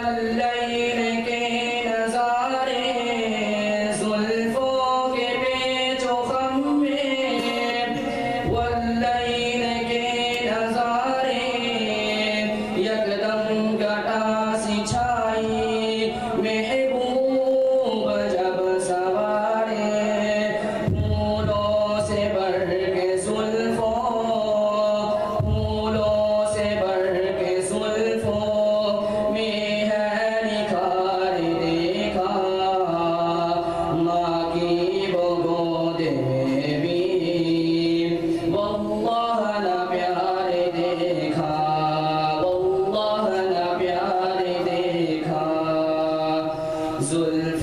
वल्लैल के नज़ारे जुल्फों के पेचो खम में, वल्लैल के नज़ारे यकदम घटा सी छाई, महबूब जब सवारे फूलों से भर के जुल्फों, फूलों से भर के जुल्फों में है निखार देखा, माँ की वो गोद में भी वल्लाह ना प्यार देखा, वल्लाह ना प्यार देखा। जुल्फ